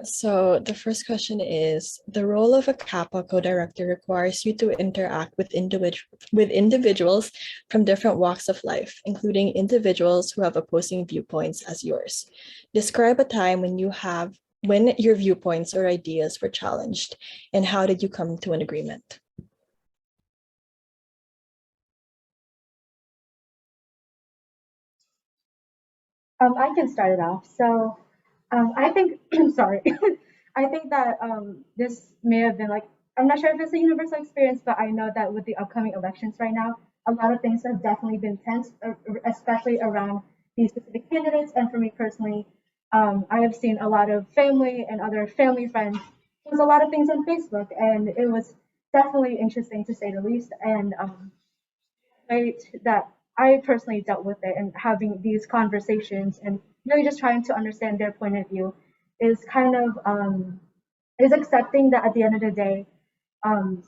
So the first question is, the role of a Kappa co-director requires you to interact with individuals from different walks of life, including individuals who have opposing viewpoints as yours. Describe a time when your viewpoints or ideas were challenged, and how did you come to an agreement? I can start it off. I think, sorry, I think that this may have been like, I'm not sure if it's a universal experience, but I know that with the upcoming elections right now, a lot of things have definitely been tense, especially around these specific candidates. And for me personally, I have seen a lot of family and other family friends. There's a lot of things on Facebook, and it was definitely interesting to say the least. And right that I personally dealt with it and having these conversations and really just trying to understand their point of view is kind of is accepting that at the end of the day um,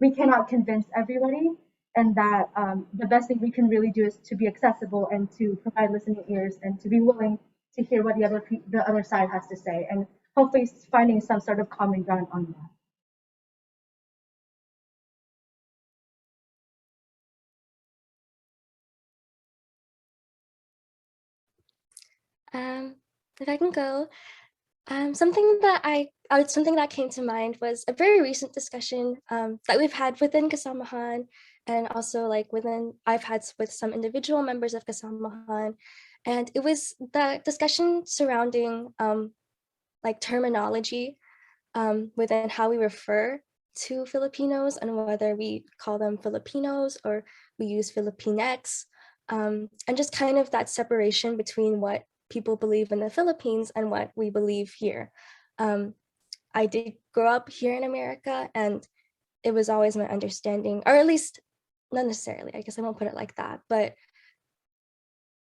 we cannot convince everybody and that the best thing we can really do is to be accessible and to provide listening ears and to be willing to hear what the other side has to say and hopefully finding some sort of common ground on that. Um, if I can go, something that came to mind was a very recent discussion that we've had within Kasamahan, and also like within I've had with some individual members of Kasamahan, and it was the discussion surrounding like terminology within how we refer to Filipinos and whether we call them Filipinos or we use Filipinx, and just kind of that separation between what people believe in the Philippines and what we believe here. Um, I did grow up here in America, and it was always my understanding, or at least not necessarily, I guess I won't put it like that, but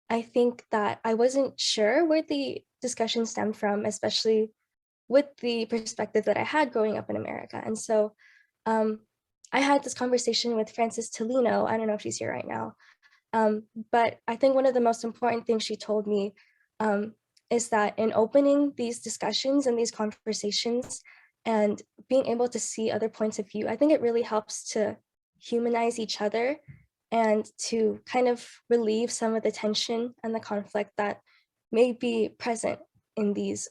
I think that I wasn't sure where the discussion stemmed from, especially with the perspective that I had growing up in America. And so um, I had this conversation with Frances Tolino. I don't know if she's here right now. But I think one of the most important things she told me um, is that in opening these discussions and these conversations and being able to see other points of view, I think it really helps to humanize each other and to kind of relieve some of the tension and the conflict that may be present in these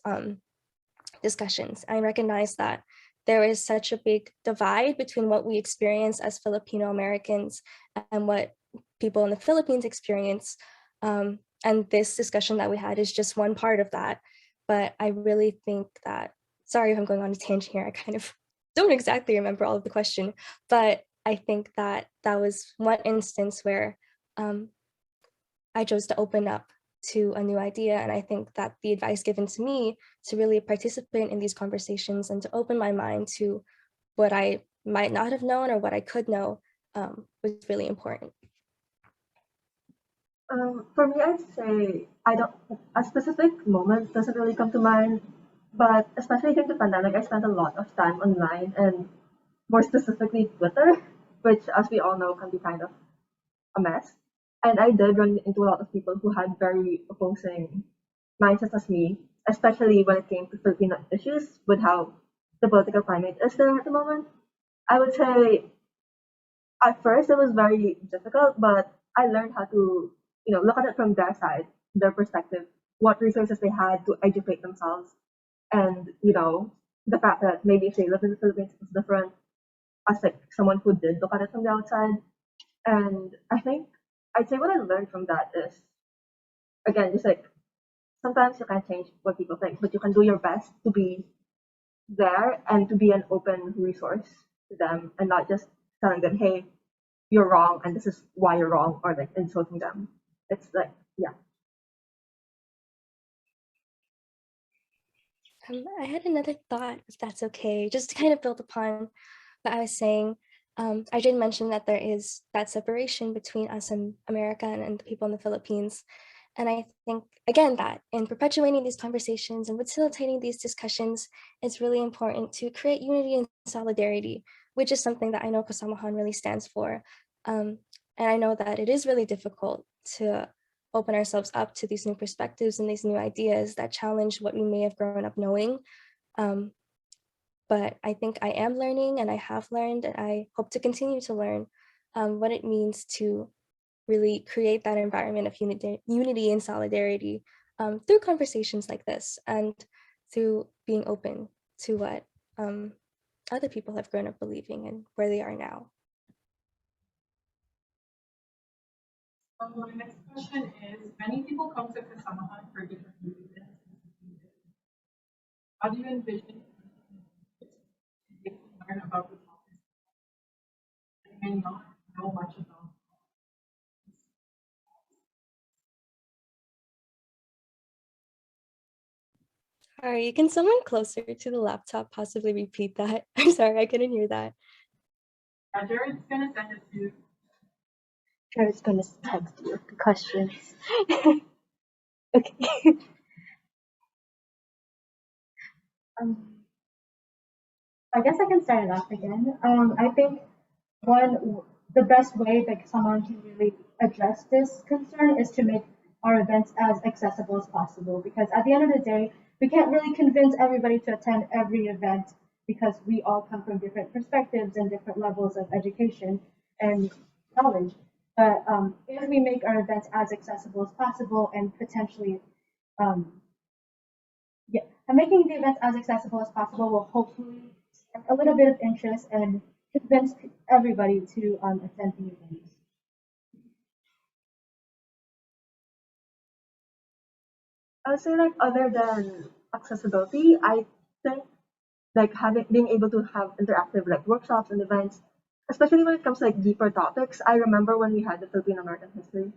discussions. I recognize that there is such a big divide between what we experience as Filipino Americans and what people in the Philippines experience. And this discussion that we had is just one part of that. But I really think that, sorry if I'm going on a tangent here, I kind of don't exactly remember all of the question, but I think that that was one instance where um, I chose to open up to a new idea. And I think that the advice given to me to really participate in these conversations and to open my mind to what I might not have known or what I could know was really important. For me, I'd say I don't a specific moment doesn't really come to mind, but especially during the pandemic, I spent a lot of time online and more specifically Twitter, which, as we all know, can be kind of a mess. And I did run into a lot of people who had very opposing mindsets as me, especially when it came to Filipino issues with how the political climate is there at the moment. I would say at first it was very difficult, but I learned how to, look at it from their side, their perspective, what resources they had to educate themselves, and the fact that maybe if they live in the Philippines, it's different as like someone who did look at it from the outside. And I think I'd say what I learned from that is again just like sometimes you can't change what people think, but you can do your best to be there and to be an open resource to them and not just telling them, hey, you're wrong and this is why you're wrong or like insulting them. It's like, yeah. I had another thought, if that's okay, just to kind of build upon what I was saying. I did mention that there is that separation between us in America and the people in the Philippines. And I think, again, that in perpetuating these conversations and facilitating these discussions, it's really important to create unity and solidarity, which is something that I know Kasamahan really stands for. And I know that it is really difficult to open ourselves up to these new perspectives and these new ideas that challenge what we may have grown up knowing. But I think I am learning, and I have learned, and I hope to continue to learn what it means to really create that environment of unity and solidarity through conversations like this, and through being open to what other people have grown up believing and where they are now. My next question is, many people come to Kasamahan for different reasons. How do you envision they can learn about the topics they may not know much about? Sorry, can someone closer to the laptop possibly repeat that? I'm sorry, I couldn't hear that. Jared's gonna send it to you. Jared's gonna text you the questions. Okay. I guess I can start it off again. I think the best way that someone can really address this concern is to make our events as accessible as possible. Because at the end of the day, we can't really convince everybody to attend every event because we all come from different perspectives and different levels of education and knowledge. But if we make our events as accessible as possible and potentially and making the events as accessible as possible will hopefully spark a little bit of interest and convince everybody to attend the events. I would say like other than accessibility, I think like being able to have interactive like workshops and events, especially when it comes to like deeper topics. I remember when we had the Filipino American history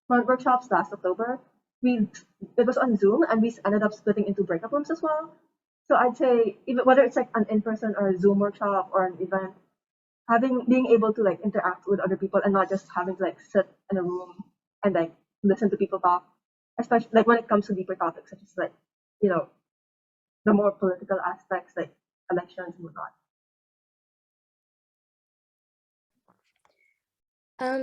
workshops last October. It was on Zoom and we ended up splitting into breakout rooms as well. So I'd say even whether it's like an in-person or a Zoom workshop or an event, being able to like interact with other people and not just having to like sit in a room and like listen to people talk, especially like when it comes to deeper topics such as like, you know, the more political aspects like elections and whatnot.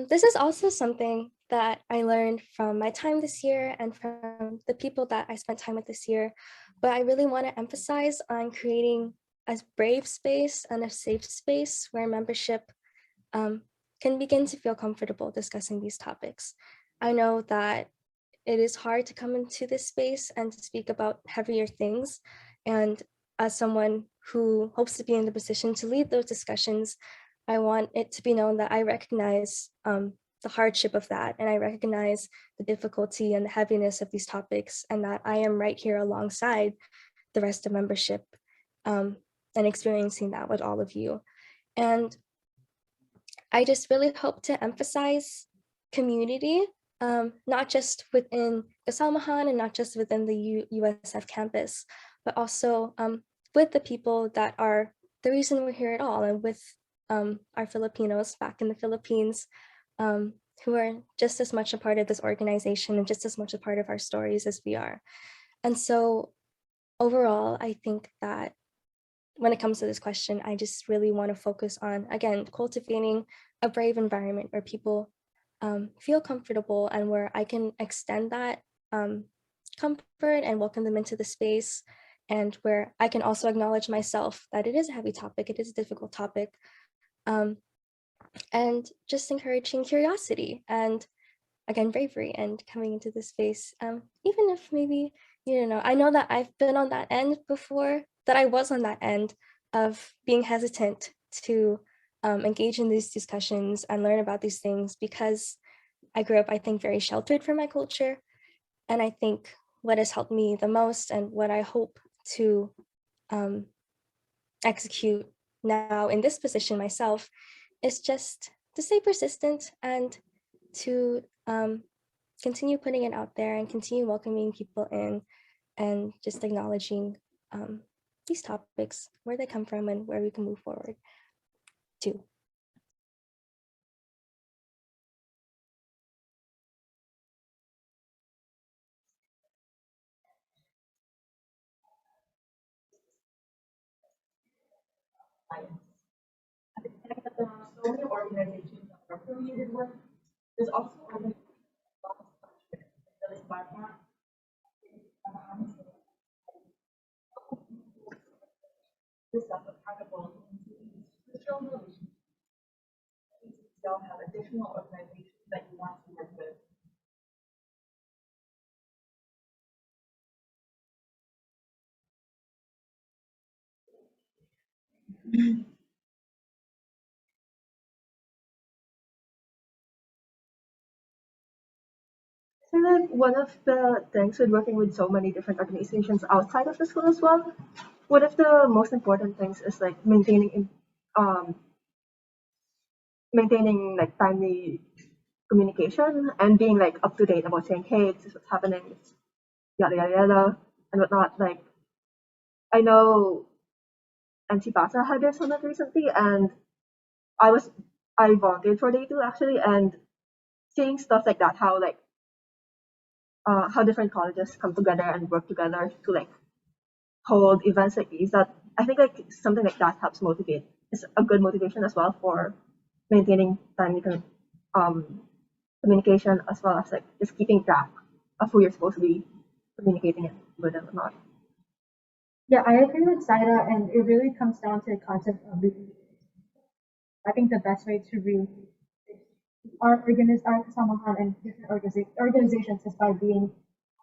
This is also something that I learned from my time this year and from the people that I spent time with this year, but I really want to emphasize on creating a brave space and a safe space where membership can begin to feel comfortable discussing these topics. I know that it is hard to come into this space and to speak about heavier things, and as someone who hopes to be in the position to lead those discussions, I want it to be known that I recognize the hardship of that, and I recognize the difficulty and the heaviness of these topics, and that I am right here alongside the rest of membership and experiencing that with all of you. And I just really hope to emphasize community, not just within Kasamahan and not just within the USF campus, but also with the people that are the reason we're here at all, and with our Filipinos back in the Philippines, who are just as much a part of this organization and just as much a part of our stories as we are. And so overall, I think that when it comes to this question, I just really want to focus on, again, cultivating a brave environment where people feel comfortable and where I can extend that comfort and welcome them into the space, and where I can also acknowledge myself that it is a heavy topic, it is a difficult topic, and just encouraging curiosity and, again, bravery and coming into this space, even if maybe, you don't know, I know that I've been on that end before, that I was on that end of being hesitant to engage in these discussions and learn about these things, because I grew up, I think, very sheltered from my culture. And I think what has helped me the most and what I hope to execute now in this position myself is just to stay persistent and to continue putting it out there and continue welcoming people in, and just acknowledging these topics, where they come from and where we can move forward to. I think that there are so many organizations that are affiliated with. There's also organizations platform. Yourself accountable into these social relationships. You still have additional organizations that you want to work with. So like one of the things with working with so many different organizations outside of the school as well, one of the most important things is like um maintaining like timely communication and being like up to date about saying, hey, this is what's happening, yada yada yada and whatnot. Like I know NC Pasa had their summit recently and I was I volunteered for day two actually, and seeing stuff like that, how different colleges come together and work together to like hold events like these, that I think like something like that helps motivate. It's a good motivation as well for maintaining timely communication, as well as like just keeping track of who you're supposed to be communicating it with and whatnot. Yeah, I agree with Saida, and it really comes down to the concept of really. I think the best way to really our Kasamahan and different organizations is by being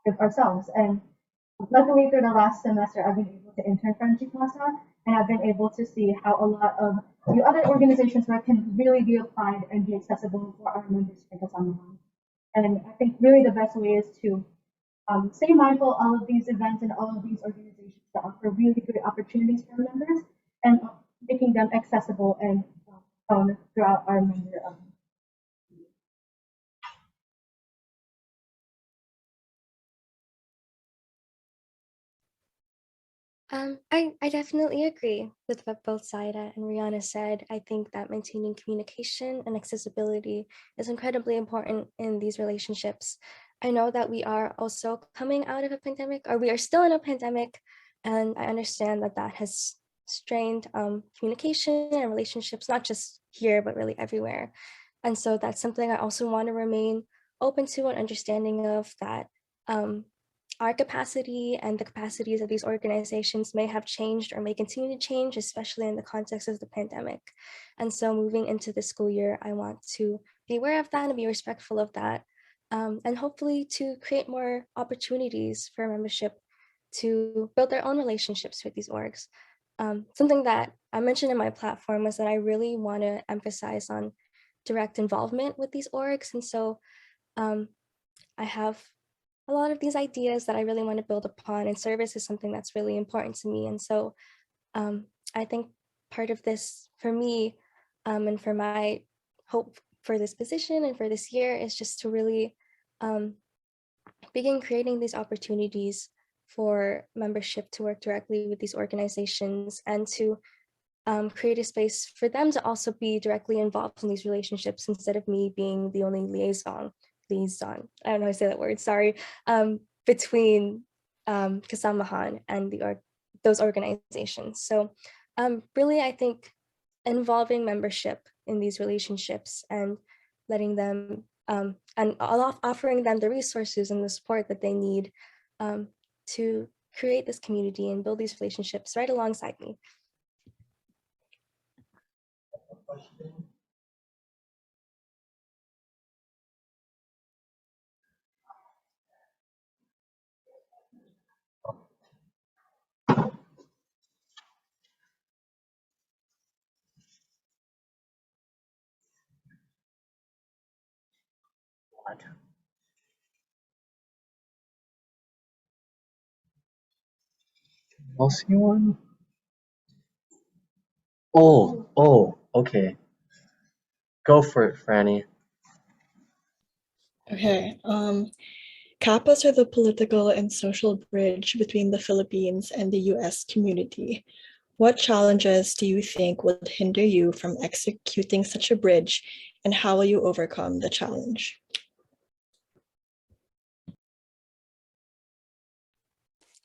with ourselves. And luckily, through the last semester, I've been able to intern for NG Plaza, and I've been able to see how a lot of the other organizations work can really be applied and be accessible for our members in Kasamahan. And I think really the best way is to stay mindful of all of these events and all of these organizations that offer really great opportunities for members and making them accessible and found throughout our member. I definitely agree with what both Saida and Rihanna said. I think that maintaining communication and accessibility is incredibly important in these relationships. I know that we are also coming out of a pandemic, or we are still in a pandemic, and I understand that that has strained communication and relationships, not just here, but really everywhere. And so that's something I also want to remain open to and understanding of, that our capacity and the capacities of these organizations may have changed or may continue to change, especially in the context of the pandemic. And so moving into the school year, I want to be aware of that and be respectful of that. And hopefully to create more opportunities for membership to build their own relationships with these orgs. Something that I mentioned in my platform was that I really want to emphasize on direct involvement with these orgs. And so I have a lot of these ideas that I really want to build upon, and service is something that's really important to me. And so I think part of this for me and for my hope for this position and for this year is just to really begin creating these opportunities for membership to work directly with these organizations and to create a space for them to also be directly involved in these relationships instead of me being the only liaison, I don't know how to say that word, sorry, between Kasamahan and those organizations. So really, I think involving membership in these relationships and letting them and offering them the resources and the support that they need to create this community and build these relationships right alongside me. Else you want? Oh, okay. Go for it, Franny. Okay. Kappas are the political and social bridge between the Philippines and the US community. What challenges do you think would hinder you from executing such a bridge, and how will you overcome the challenge?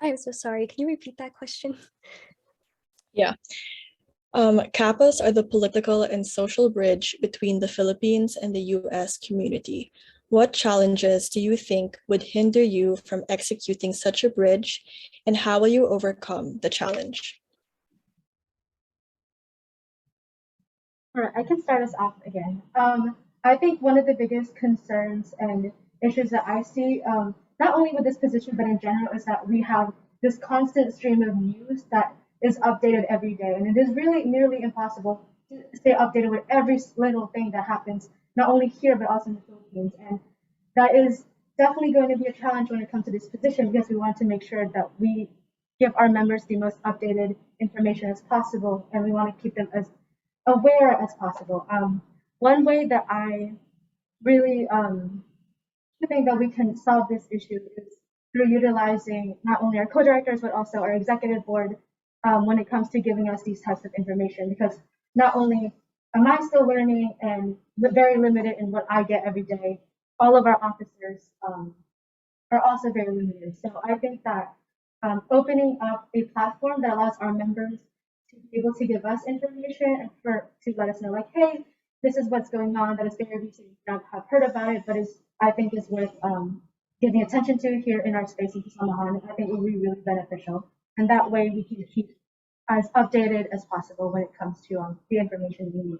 I'm so sorry. Can you repeat that question? Yeah. Kappas are the political and social bridge between the Philippines and the US community. What challenges do you think would hinder you from executing such a bridge, and how will you overcome the challenge? All right, I can start us off again. I think one of the biggest concerns and issues that I see, not only with this position, but in general, is that we have this constant stream of news that is updated every day. And it is really nearly impossible to stay updated with every little thing that happens, not only here, but also in the Philippines. And that is definitely going to be a challenge when it comes to this position because we want to make sure that we give our members the most updated information as possible, and we want to keep them as aware as possible. One way that I really think that we can solve this issue is through utilizing not only our co-directors but also our executive board when it comes to giving us these types of information. Because not only am I still learning and very limited in what I get every day, all of our officers are also very limited. So I think that opening up a platform that allows our members to be able to give us information and to let us know, like, hey, this is what's going on, that is very recent, you have heard about it, but I think is worth giving attention to here in our space in Kisamahan. I think it will be really beneficial. And that way we can keep as updated as possible when it comes to the information we need.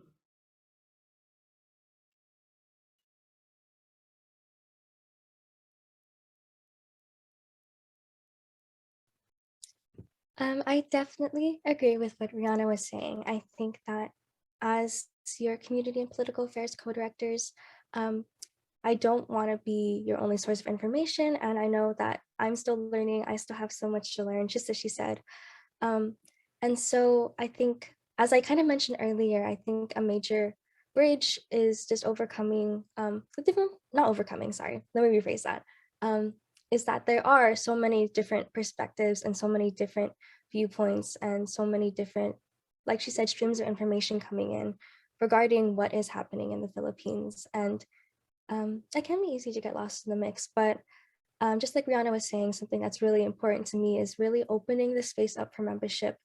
I definitely agree with what Rihanna was saying. I think that as your community and political affairs co-directors, I don't want to be your only source of information. And I know that I'm still learning. I still have so much to learn, just as she said. And so I think, as I kind of mentioned earlier, I think a major bridge is just overcoming, not overcoming, sorry, let me rephrase that, is that there are so many different perspectives and so many different viewpoints and so many different, like she said, streams of information coming in regarding what is happening in the Philippines. And it can be easy to get lost in the mix, but just like Rihanna was saying, something that's really important to me is really opening the space up for membership.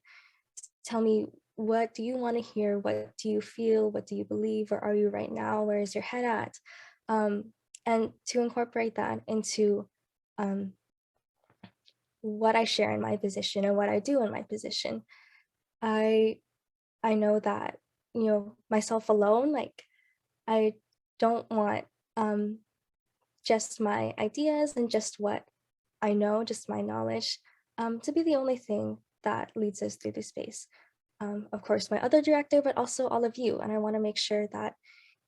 Tell me, what do you want to hear? What do you feel? What do you believe? Where are you right now? Where is your head at? And to incorporate that into what I share in my position and what I do in my position. I know that, myself alone, like I don't want just my ideas and just what I know, just my knowledge, to be the only thing that leads us through the space. Of course, my other director, but also all of you. And I want to make sure that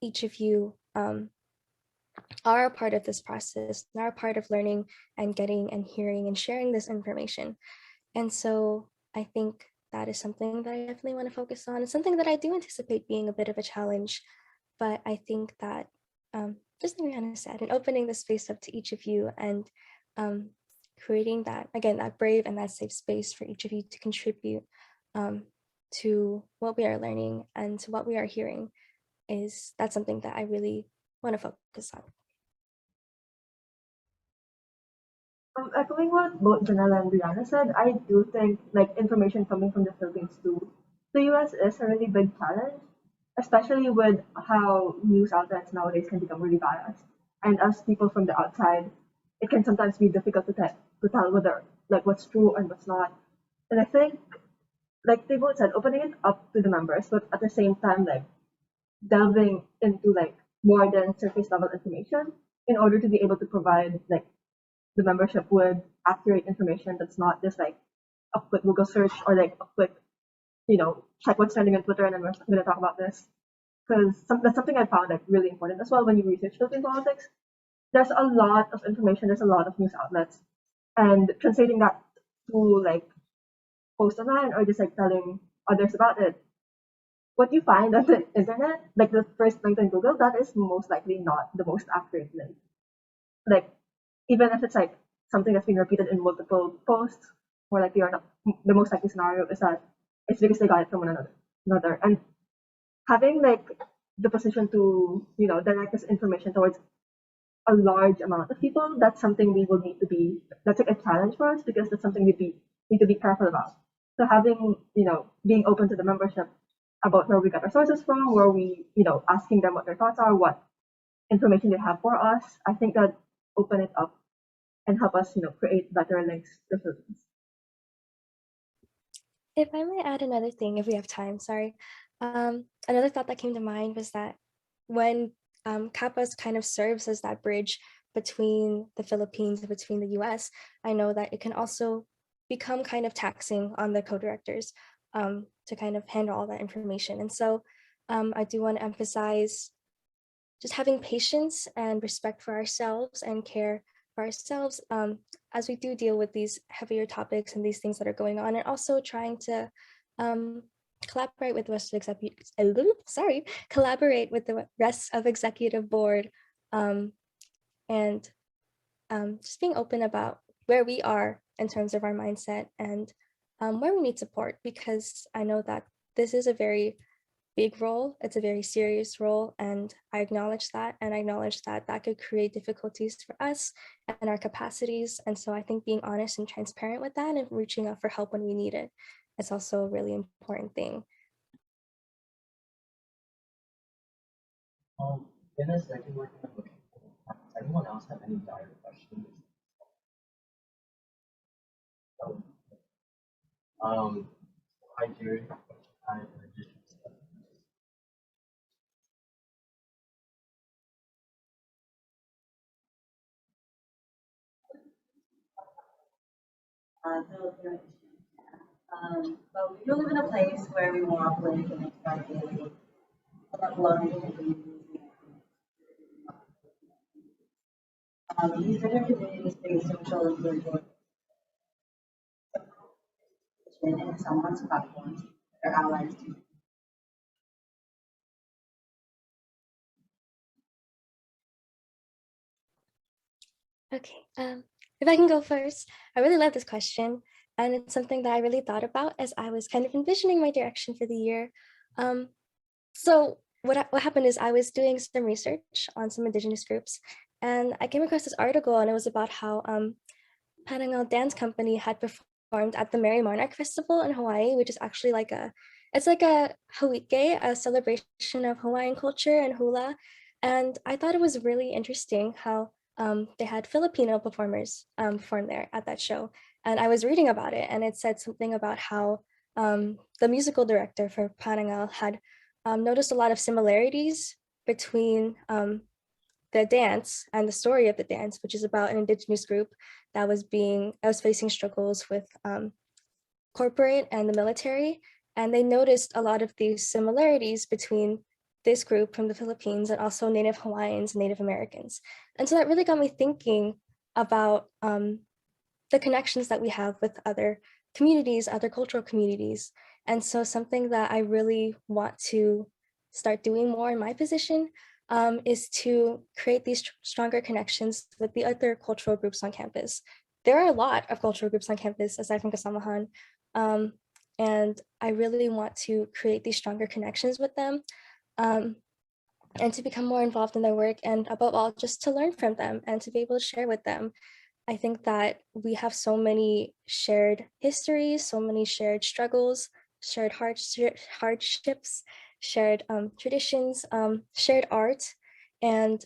each of you are a part of this process, and are a part of learning and getting and hearing and sharing this information. And so I think that is something that I definitely want to focus on. It's something that I do anticipate being a bit of a challenge, but I think that just like Rihanna said, and opening the space up to each of you and creating that, again, that brave and that safe space for each of you to contribute to what we are learning and to what we are hearing, that's something that I really want to focus on. Echoing what both Janelle and Brianna said, I do think like information coming from the Philippines to the US is a really big challenge, especially with how news outlets nowadays can become really biased. And as people from the outside, it can sometimes be difficult to tell whether like what's true and what's not. And I think like they both said, opening it up to the members, but at the same time like delving into like more than surface level information in order to be able to provide like the membership with accurate information that's not just like a quick Google search or like a quick, check what's trending on Twitter and then we're going to talk about this. Because that's something I found like really important as well when you research Philippine politics. There's a lot of information, there's a lot of news outlets, and translating that to like post online or just like telling others about it. What you find on the internet, like the first link on Google, that is most likely not the most accurate link. Like even if it's like something that's been repeated in multiple posts, more likely or not, the most likely scenario is that it's because they got it from one another. And having like the position to, direct this information towards a large amount of people, that's something we will need to be, that's like a challenge for us because that's something we need to be careful about. So having, being open to the membership about where we got our sources from, where we, asking them what their thoughts are, what information they have for us, I think that open it up and help us, create better links to the Philippines. If I may add another thing, if we have time, sorry. Another thought that came to mind was that when CAPAS kind of serves as that bridge between the Philippines and between the US, I know that it can also become kind of taxing on the co-directors to kind of handle all that information. And so I do want to emphasize just having patience and respect for ourselves and care for ourselves as we do deal with these heavier topics and these things that are going on, and also trying to collaborate with the rest of collaborate with the rest of executive board, and just being open about where we are in terms of our mindset and where we need support, because I know that this is a very big role. It's a very serious role, and I acknowledge that, and I acknowledge that that could create difficulties for us and our capacities. And so I think being honest and transparent with that and reaching out for help when we need it is also a really important thing. In a second, we're kind of looking for does anyone else have any dire questions? Hi, Jerry. I have an additional step. Filipino but we do live in a place where we want where we can expect daily learning and communities. These different communities face social and political in someone's platforms, their allies too. Okay, if I can go first, I really love this question, and it's something that I really thought about as I was kind of envisioning my direction for the year. So what happened is I was doing some research on some Indigenous groups, and I came across this article, and it was about how Panangal Dance Company had performed at the Merry Monarch Festival in Hawaii, which is actually it's like a Hawike, a celebration of Hawaiian culture and hula. And I thought it was really interesting how they had Filipino performers perform there at that show. And I was reading about it, and it said something about how the musical director for Panangal had noticed a lot of similarities between the dance and the story of the dance, which is about an Indigenous group that was facing struggles with corporate and the military. And they noticed a lot of these similarities between this group from the Philippines and also Native Hawaiians and Native Americans. And so that really got me thinking about the connections that we have with other communities, other cultural communities. And so something that I really want to start doing more in my position is to create these stronger connections with the other cultural groups on campus. There are a lot of cultural groups on campus aside from Kasamahan, and I really want to create these stronger connections with them, and to become more involved in their work, and above all, just to learn from them and to be able to share with them. I think that we have so many shared histories, so many shared struggles, shared hardships, shared traditions, shared art. And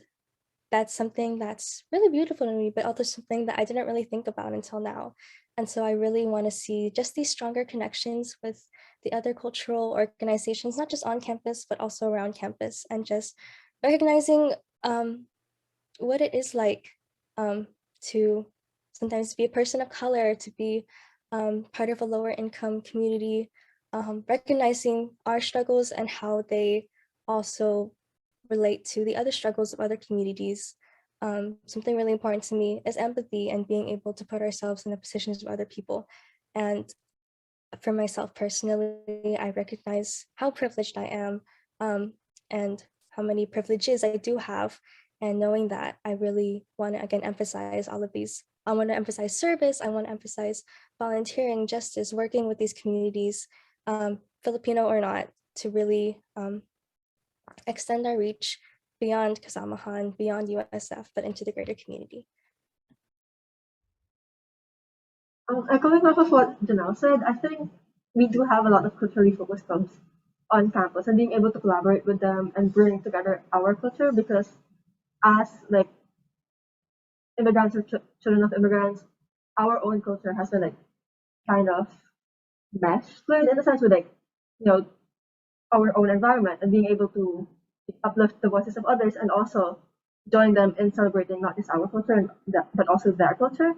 that's something that's really beautiful to me, but also something that I didn't really think about until now. And so I really want to see just these stronger connections with the other cultural organizations, not just on campus, but also around campus, and just recognizing what it is like to sometimes be a person of color, to be part of a lower income community, recognizing our struggles and how they also relate to the other struggles of other communities. Something really important to me is empathy and being able to put ourselves in the positions of other people. And for myself personally, I recognize how privileged I am, and how many privileges I do have. And knowing that, I really want to again emphasize all of these. I want to emphasize service, I want to emphasize volunteering, justice, working with these communities, Filipino or not, to really extend our reach beyond Kasamahan, beyond USF, but into the greater community. Echoing off of what Janelle said, I think we do have a lot of culturally focused clubs on campus, and being able to collaborate with them and bring together our culture, because as like immigrants or children of immigrants, our own culture has been like kind of meshed with in a sense with like you know our own environment and being able to uplift the voices of others and also join them in celebrating not just our culture but also their culture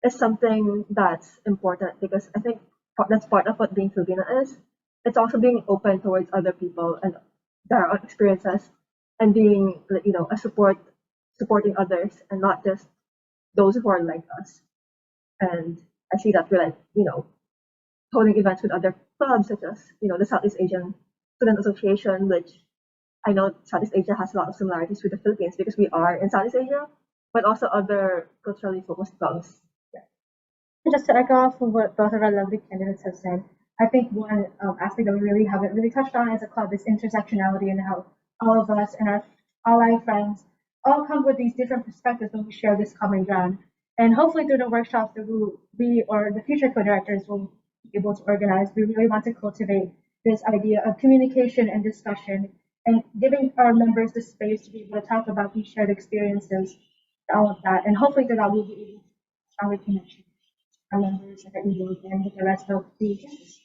is something that's important because I think that's part of what being Filipino is. It's also being open towards other people and their own experiences and being a supporting others and not just those who are like us. And I see that we're like holding events with other clubs such as the Southeast Asian Student Association, which I know Southeast Asia has a lot of similarities with the Philippines because we are in Southeast Asia, but also other culturally focused clubs. Just to echo off of what both of our lovely candidates have said, I think one aspect that we really haven't really touched on as a club is intersectionality and how all of us and our ally friends all come with these different perspectives when we share this common ground. And hopefully through the workshops that we or the future co-directors will be able to organize, we really want to cultivate this idea of communication and discussion and giving our members the space to be able to talk about these shared experiences, all of that. And hopefully through that we'll be able to stronger connection our members and that we will again with the rest of the campus.